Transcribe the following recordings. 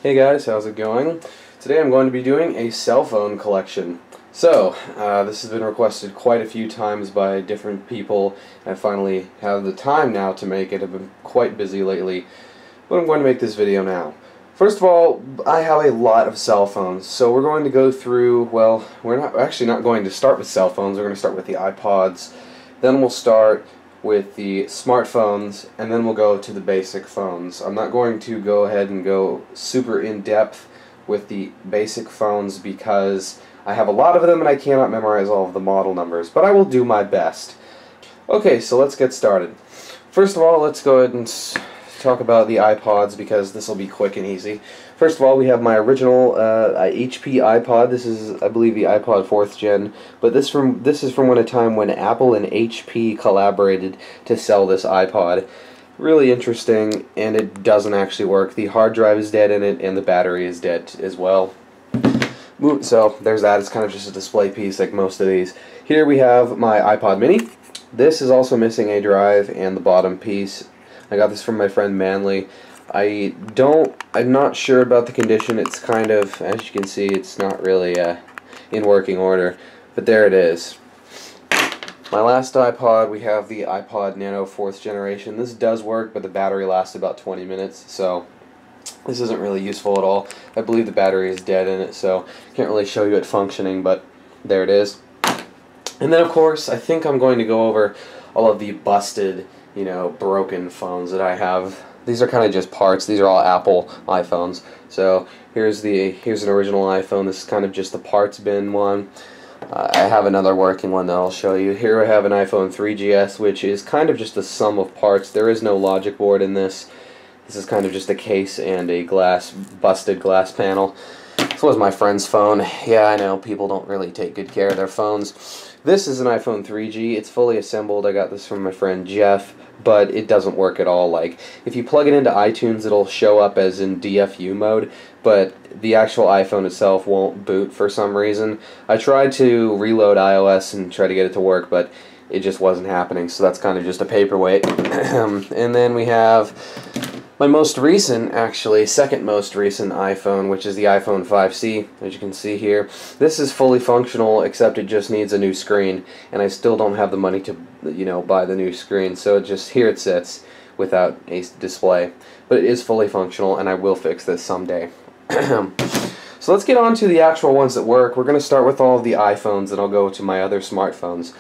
Hey guys, how's it going? Today I'm going to be doing a cell phone collection. So, this has been requested quite a few times by different people. I finally have the time now to make it. I've been quite busy lately, but I'm going to make this video now. First of all, I have a lot of cell phones, so we're going to go through, well, we're not going to start with cell phones, we're going to start with the iPods, then we'll start with the smartphones, and then we'll go to the basic phones. I'm not going to go ahead and go super in-depth with the basic phones because I have a lot of them and I cannot memorize all of the model numbers, but I will do my best. Okay, so let's get started. First of all, let's go ahead and talk about the iPods because this will be quick and easy. First of all, we have my original HP iPod. This is, I believe, the iPod 4th gen, but this is from a time when Apple and HP collaborated to sell this iPod. Really interesting, and it doesn't actually work. The hard drive is dead in it, and the battery is dead as well. So there's that. It's kind of just a display piece like most of these. Here we have my iPod mini. This is also missing a drive and the bottom piece. I got this from my friend Manly. I'm not sure about the condition. It's kind of, as you can see, it's not really in working order, but there it is. My last iPod, we have the iPod Nano 4th generation. This does work, but the battery lasts about 20 minutes, so this isn't really useful at all. I believe the battery is dead in it, so can't really show you it functioning, but there it is. And then, of course, I think I'm going to go over all of the busted, broken phones that I have. These are kind of just parts. These are all Apple iPhones. So here's an original iPhone. This is kind of just the parts bin one. I have another working one that I'll show you. Here I have an iPhone 3GS, which is kind of just the sum of parts. There is no logic board in this. This is kind of just a case and a busted glass panel. This was my friend's phone. Yeah, I know, people don't really take good care of their phones. This is an iPhone 3G. It's fully assembled. I got this from my friend Jeff, but it doesn't work at all. Like, if you plug it into iTunes, it'll show up as in DFU mode, but the actual iPhone itself won't boot for some reason. I tried to reload iOS and try to get it to work, but it just wasn't happening, so that's kind of just a paperweight. And then we have my most recent, actually, second most recent iPhone, which is the iPhone 5C, as you can see here. This is fully functional, except it just needs a new screen, and I still don't have the money to, buy the new screen, so here it sits without a display. But it is fully functional, and I will fix this someday. So let's get on to the actual ones that work. We're going to start with all of the iPhones, and I'll go to my other smartphones.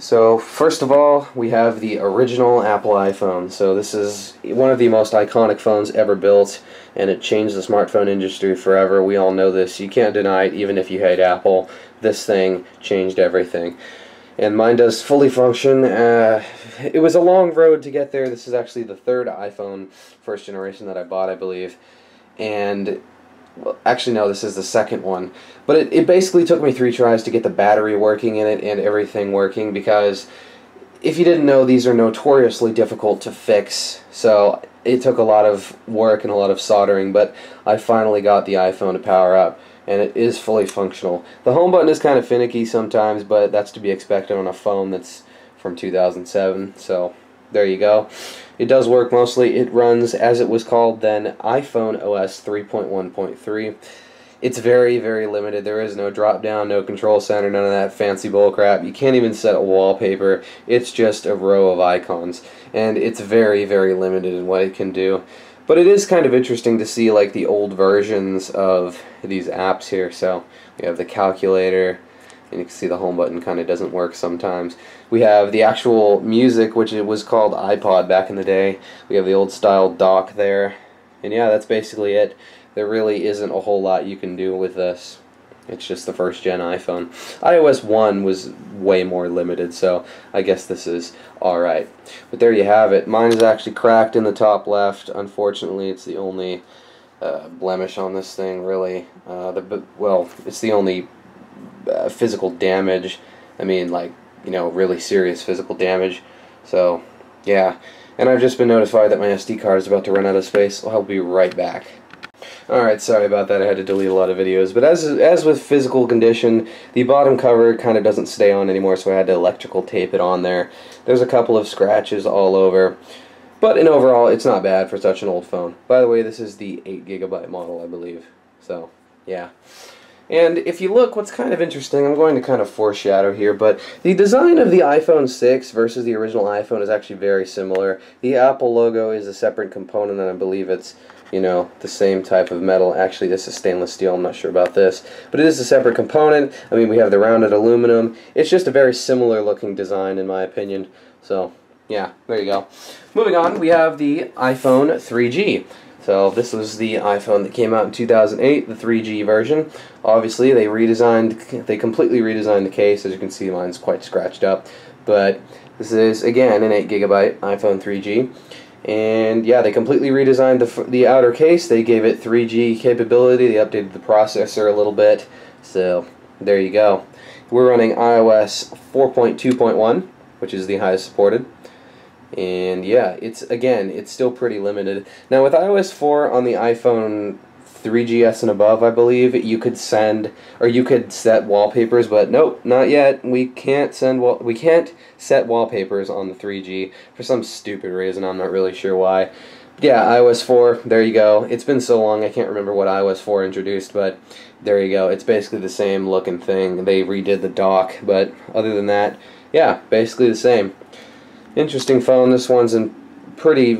So first of all, we have the original Apple iPhone. So this is one of the most iconic phones ever built, and it changed the smartphone industry forever. We all know this. You can't deny it, even if you hate Apple. This thing changed everything. And mine does fully function. It was a long road to get there. This is actually the third iPhone, first generation, that I bought, I believe. And well, actually no, this is the second one. But it basically took me 3 tries to get the battery working in it and everything working, because if you didn't know, these are notoriously difficult to fix. So it took a lot of work and a lot of soldering, but I finally got the iPhone to power up, and it is fully functional. The home button is kind of finicky sometimes, but that's to be expected on a phone that's from 2007, so there you go. It does work mostly. It runs, as it was called then, iPhone OS 3.1.3. It's very, very limited. There is no drop-down, no control center, none of that fancy bullcrap. You can't even set a wallpaper. It's just a row of icons, and it's very, very limited in what it can do. But it is kind of interesting to see like the old versions of these apps here. So we have the calculator, and you can see the home button kind of doesn't work sometimes. We have the actual music, which it was called iPod back in the day. We have the old style dock there, and yeah, that's basically it. There really isn't a whole lot you can do with this. It's just the first gen iPhone. iOS 1 was way more limited, so I guess this is alright. But there you have it. Mine is actually cracked in the top left. Unfortunately, it's the only blemish on this thing, really. Well, it's the only physical damage. I mean, like, really serious physical damage. So, yeah. And I've just been notified that my SD card is about to run out of space, so I'll be right back. Alright, sorry about that. I had to delete a lot of videos. But as with physical condition, the bottom cover kind of doesn't stay on anymore, so I had to electrical tape it on there. There's a couple of scratches all over. But in overall, it's not bad for such an old phone. By the way, this is the 8 GB model, I believe. So, yeah. And if you look, what's kind of interesting, I'm going to kind of foreshadow here, but the design of the iPhone 6 versus the original iPhone is actually very similar. The Apple logo is a separate component, and I believe it's, you know, the same type of metal. Actually, this is stainless steel. I'm not sure about this, but it is a separate component. I mean, we have the rounded aluminum. It's just a very similar looking design, in my opinion. So, yeah, there you go. Moving on, we have the iPhone 3G. So this was the iPhone that came out in 2008, the 3G version. Obviously, they completely redesigned the case. As you can see, mine's quite scratched up. But this is, again, an 8 GB iPhone 3G. And yeah, they completely redesigned the outer case. They gave it 3G capability. They updated the processor a little bit. So there you go. We're running iOS 4.2.1, which is the highest supported. And yeah, it's still pretty limited. Now with iOS 4 on the iPhone 3GS and above, I believe, you could set wallpapers, but nope, not yet. We can't set wallpapers on the 3G for some stupid reason. I'm not really sure why. But yeah, iOS 4, there you go. It's been so long I can't remember what iOS 4 introduced, but there you go. It's basically the same looking thing. They redid the dock, but other than that, yeah, basically the same. Interesting phone. This one's in pretty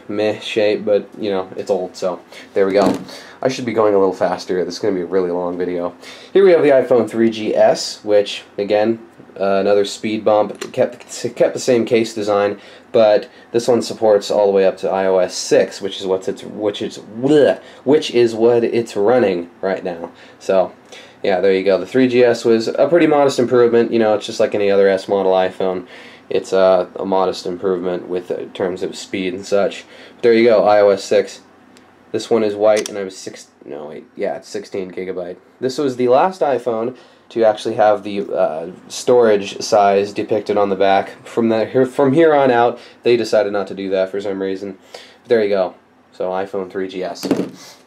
meh shape, but you know, it's old, so there we go. I should be going a little faster. This is going to be a really long video. Here we have the iPhone 3GS, which again, another speed bump. Kept the same case design, but this one supports all the way up to iOS 6, which is what it's running right now. So yeah, there you go. The 3GS was a pretty modest improvement. You know, it's just like any other S model iPhone. It's a modest improvement with terms of speed and such. But there you go, iOS 6. This one is white, and it's 16 GB. This was the last iPhone to actually have the storage size depicted on the back. From here on out, they decided not to do that for some reason. But there you go. So iPhone 3GS.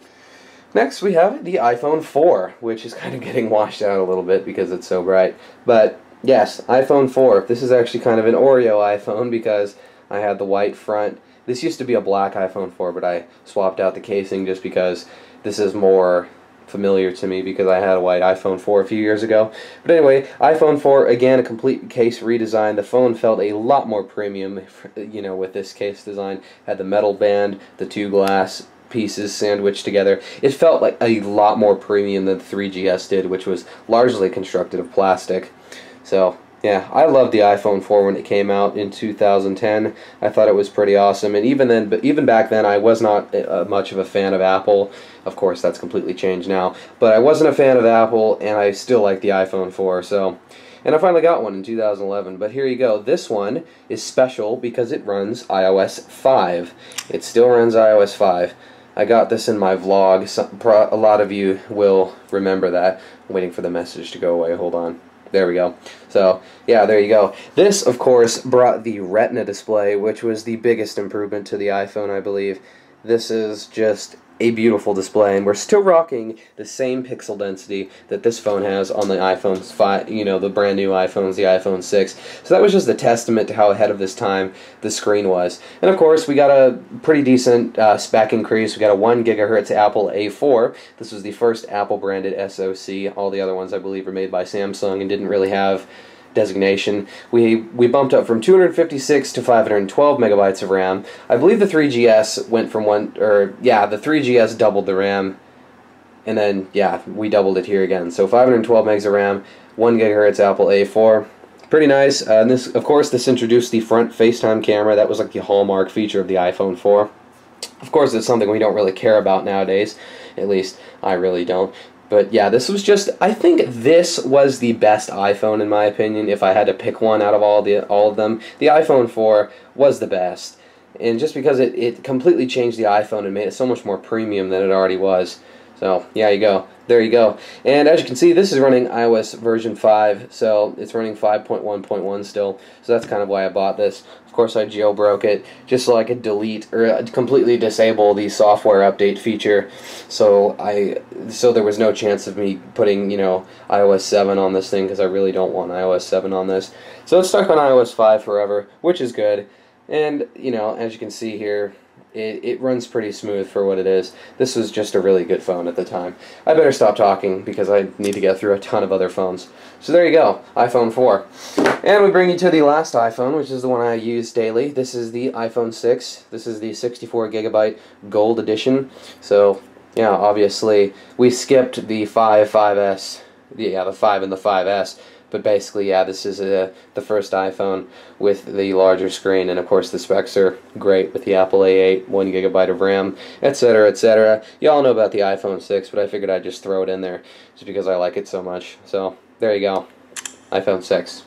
Next, we have the iPhone 4, which is kind of getting washed out a little bit because it's so bright. But yes, iPhone 4. This is actually kind of an Oreo iPhone because I had the white front. This used to be a black iPhone 4, but I swapped out the casing just because this is more familiar to me because I had a white iPhone 4 a few years ago. But anyway, iPhone 4, again, a complete case redesign. The phone felt a lot more premium, you know, with this case design. Had the metal band, the two glass pieces sandwiched together. It felt like a lot more premium than the 3GS did, which was largely constructed of plastic. So yeah, I loved the iPhone 4 when it came out in 2010. I thought it was pretty awesome, and even back then, I was not much of a fan of Apple. Of course, that's completely changed now. But I wasn't a fan of Apple, and I still like the iPhone 4. So, and I finally got one in 2011. But here you go. This one is special because it runs iOS 5. It still runs iOS 5. I got this in my vlog. A lot of you will remember that. I'm waiting for the message to go away. Hold on. There we go. So, yeah, there you go. This, of course, brought the Retina display, which was the biggest improvement to the iPhone, I believe. This is just a beautiful display, and we're still rocking the same pixel density that this phone has on the iPhone 5, you know, the brand new iPhones, the iPhone 6. So that was just a testament to how ahead of this time the screen was. And of course, we got a pretty decent spec increase. We got a 1 GHz Apple A4. This was the first Apple branded SoC. All the other ones, I believe, were made by Samsung and didn't really have designation. We bumped up from 256 to 512 megabytes of RAM. I believe the 3GS went from the 3GS doubled the RAM, and then yeah, we doubled it here again. So 512 megs of RAM, 1 GHz Apple A4. Pretty nice. And this, of course, this introduced the front FaceTime camera. That was like the hallmark feature of the iPhone 4. Of course, it's something we don't really care about nowadays. At least I really don't. But yeah, this was just, I think this was the best iPhone in my opinion. If I had to pick one out of all of them, the iPhone 4 was the best. And just because it completely changed the iPhone and made it so much more premium than it already was. So, yeah, you go. There you go. And as you can see, this is running iOS version 5, so it's running 5.1.1 still. So that's kind of why I bought this. Of course, I jailbroke it just so I could delete or completely disable the software update feature. So there was no chance of me putting, you know, iOS 7 on this thing because I really don't want iOS 7 on this. So it's stuck on iOS 5 forever, which is good. And, you know, as you can see here, it runs pretty smooth for what it is. This was just a really good phone at the time. I better stop talking because I need to get through a ton of other phones. So there you go, iPhone 4. And we bring you to the last iPhone, which is the one I use daily. This is the iPhone 6. This is the 64GB Gold Edition. So, yeah, obviously, we skipped the 5S, the 5 and the 5S. But basically, yeah, this is the first iPhone with the larger screen, and of course the specs are great with the Apple A8, 1GB of RAM, etc., etc. You all know about the iPhone 6, but I figured I'd just throw it in there just because I like it so much. So, there you go, iPhone 6.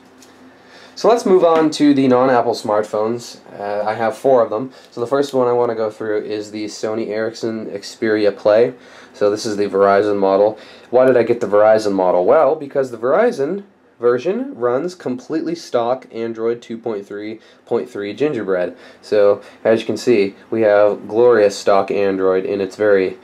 So let's move on to the non-Apple smartphones. I have 4 of them. So the first one I want to go through is the Sony Ericsson Xperia Play. So this is the Verizon model. Why did I get the Verizon model? Well, because the Verizon version runs completely stock Android 2.3.3 Gingerbread. So as you can see, we have glorious stock Android in its very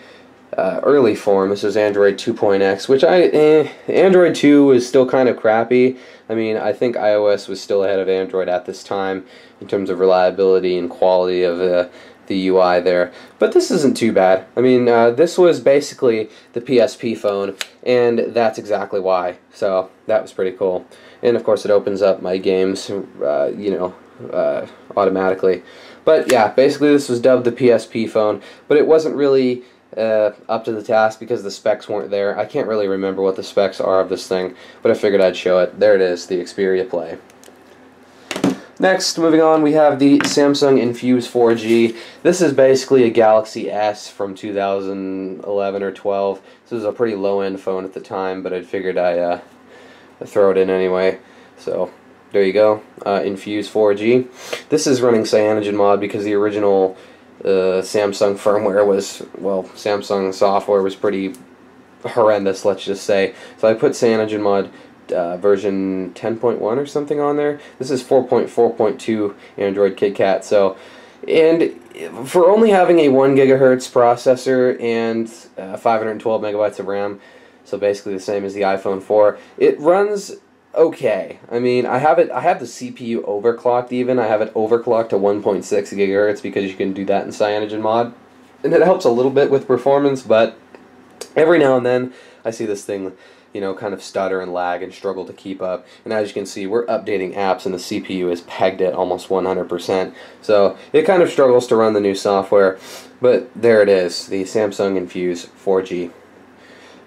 early form. This is Android 2.x, which Android 2 is still kind of crappy. I mean, I think iOS was still ahead of Android at this time in terms of reliability and quality of the UI there. But this isn't too bad. I mean, this was basically the PSP phone, and that's exactly why. So that was pretty cool. And of course, it opens up my games, automatically. But yeah, basically this was dubbed the PSP phone, but it wasn't really up to the task because the specs weren't there. I can't really remember what the specs are of this thing, but I figured I'd show it. There it is, the Xperia Play. Next, moving on, we have the Samsung Infuse 4G. This is basically a Galaxy S from 2011 or 12. This was a pretty low-end phone at the time, but I figured I'd throw it in anyway. So, there you go, Infuse 4G. This is running CyanogenMod because the original Samsung firmware was, well, Samsung software was pretty horrendous, let's just say. So I put CyanogenMod version 10.1 or something on there. This is 4.4.2 Android KitKat. So, and for only having a 1 GHz processor and 512 megabytes of RAM, so basically the same as the iPhone 4, it runs okay. I mean, I have the CPU overclocked even. I have it overclocked to 1.6 GHz because you can do that in CyanogenMod, and it helps a little bit with performance, but every now and then I see this thing, you know, kind of stutter and lag and struggle to keep up. And as you can see, we're updating apps and the CPU is pegged at almost 100%. So it kind of struggles to run the new software, but there it is, the Samsung Infuse 4G.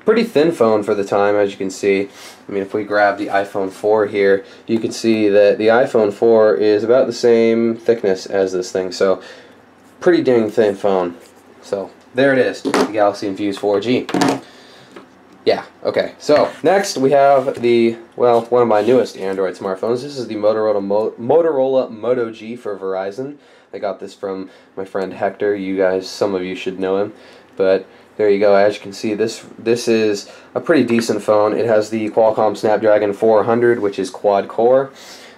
Pretty thin phone for the time, as you can see. I mean, if we grab the iPhone 4 here, you can see that the iPhone 4 is about the same thickness as this thing. So pretty dang thin phone. So there it is, the Galaxy Infuse 4G. Yeah, okay. So, next we have the, well, one of my newest Android smartphones. This is the Motorola Moto G for Verizon. I got this from my friend Hector. You guys, some of you should know him. But there you go. As you can see, this is a pretty decent phone. It has the Qualcomm Snapdragon 400, which is quad-core.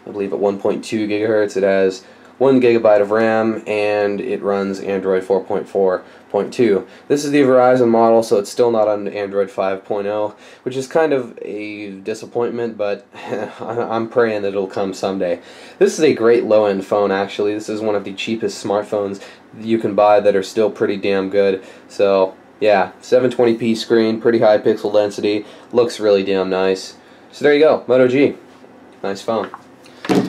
I believe at 1.2 gigahertz. It has 1 GB of RAM, and it runs Android 4.4.2. This is the Verizon model, so it's still not on Android 5.0, which is kind of a disappointment, but I'm praying that it'll come someday. This is a great low-end phone, actually. This is one of the cheapest smartphones you can buy that are still pretty damn good. So, yeah, 720p screen, pretty high pixel density, looks really damn nice. So there you go, Moto G. Nice phone.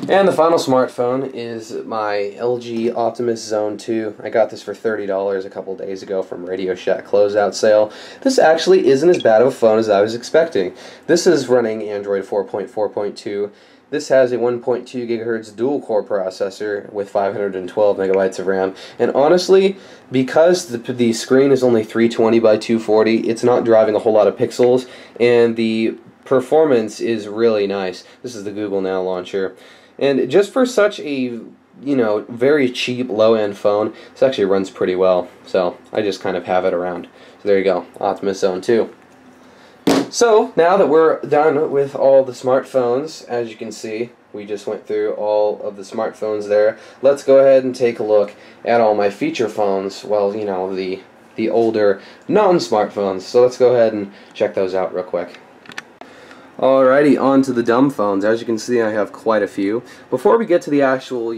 And the final smartphone is my LG Optimus Zone 2. I got this for $30 a couple days ago from Radio Shack closeout sale. This actually isn't as bad of a phone as I was expecting. This is running Android 4.4.2. This has a 1.2 gigahertz dual-core processor with 512 megabytes of RAM. And honestly, because the screen is only 320 by 240, it's not driving a whole lot of pixels, and the performance is really nice. This is the Google Now launcher. And just for such a, very cheap low-end phone, this actually runs pretty well. So I just kind of have it around. So there you go, Optimus Zone 2. So now that we're done with all the smartphones, as you can see, we just went through all of the smartphones there. Let's go ahead and take a look at all my feature phones. Well, the older non-smartphones. So let's go ahead and check those out real quick. Alrighty, on to the dumb phones. As you can see, I have quite a few. Before we get to the actual,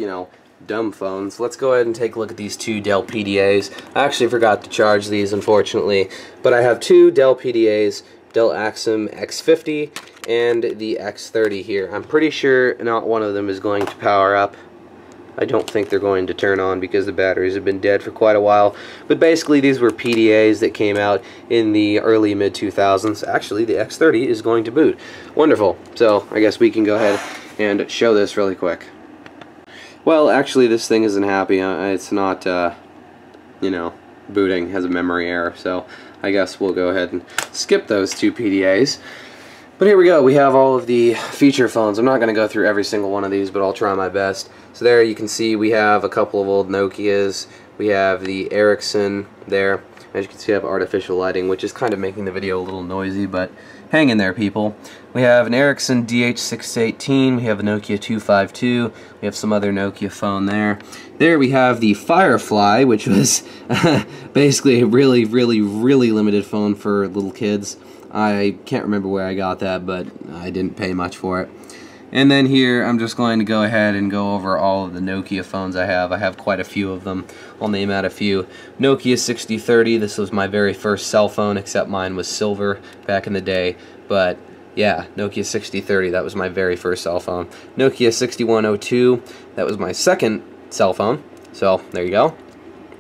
dumb phones. Let's go ahead and take a look at these two Dell PDAs. I actually forgot to charge these, unfortunately, but I have two Dell PDAs, Dell Axim X50 and the X30 here. I'm pretty sure not one of them is going to power up. I don't think they're going to turn on because the batteries have been dead for quite a while. But basically these were PDAs that came out in the early mid-2000s. Actually, the X30 is going to boot. Wonderful. So I guess we can go ahead and show this really quick. Well, actually this thing isn't happy. It's not, you know, booting, has a memory error. So I guess we'll go ahead and skip those two PDAs. But here we go, we have all of the feature phones. I'm not going to go through every single one of these, but I'll try my best. So there you can see we have a couple of old Nokias. We have the Ericsson there. As you can see, I have artificial lighting, which is kind of making the video a little noisy, but hang in there, people. We have an Ericsson DH618. We have a Nokia 252. We have some other Nokia phone there. There we have the Firefly, which was basically a really limited phone for little kids. I can't remember where I got that, but I didn't pay much for it. And then here, I'm just going to go ahead and go over all of the Nokia phones I have. I have quite a few of them. I'll name out a few. Nokia 6030, this was my very first cell phone, except mine was silver back in the day. But yeah, Nokia 6030, that was my very first cell phone. Nokia 6102, that was my second cell phone. So, there you go.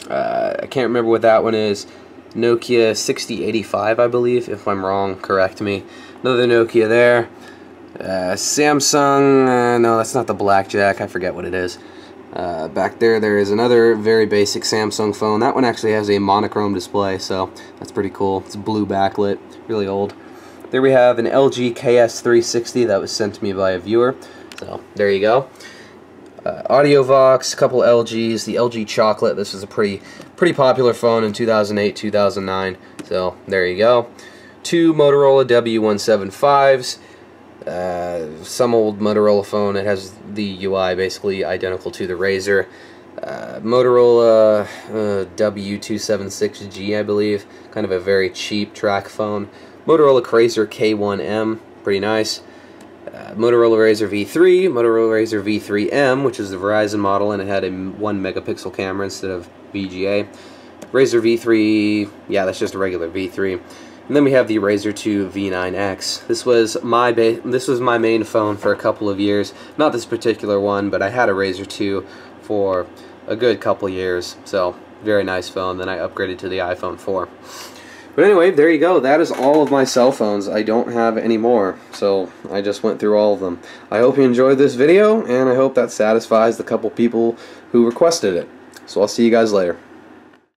I can't remember what that one is. Nokia 6085, I believe. If I'm wrong, correct me. Another Nokia there. Samsung, no, that's not the Blackjack. I forget what it is. Back there is another very basic Samsung phone. That one actually has a monochrome display, so that's pretty cool. It's blue backlit, really old. There we have an LG KS360 that was sent to me by a viewer. So there you go. AudioVox, a couple LGs, the LG Chocolate. This was a pretty popular phone in 2008, 2009. So there you go. Two Motorola W175s. Some old Motorola phone. It has the UI basically identical to the Razr. Motorola W276G, I believe. Kind of a very cheap track phone. Motorola Razr K1M. Pretty nice. Motorola Razr V3, Motorola Razr V3M, which is the Verizon model, and it had a 1 megapixel camera instead of VGA. Razr V3, yeah, that's just a regular V3. And then we have the Razr 2 V9X. This was my main phone for a couple of years. Not this particular one, but I had a Razr 2 for a good couple of years. So, very nice phone. Then I upgraded to the iPhone 4. But anyway, there you go. That is all of my cell phones. I don't have any more, so I just went through all of them. I hope you enjoyed this video, and I hope that satisfies the couple people who requested it. So I'll see you guys later.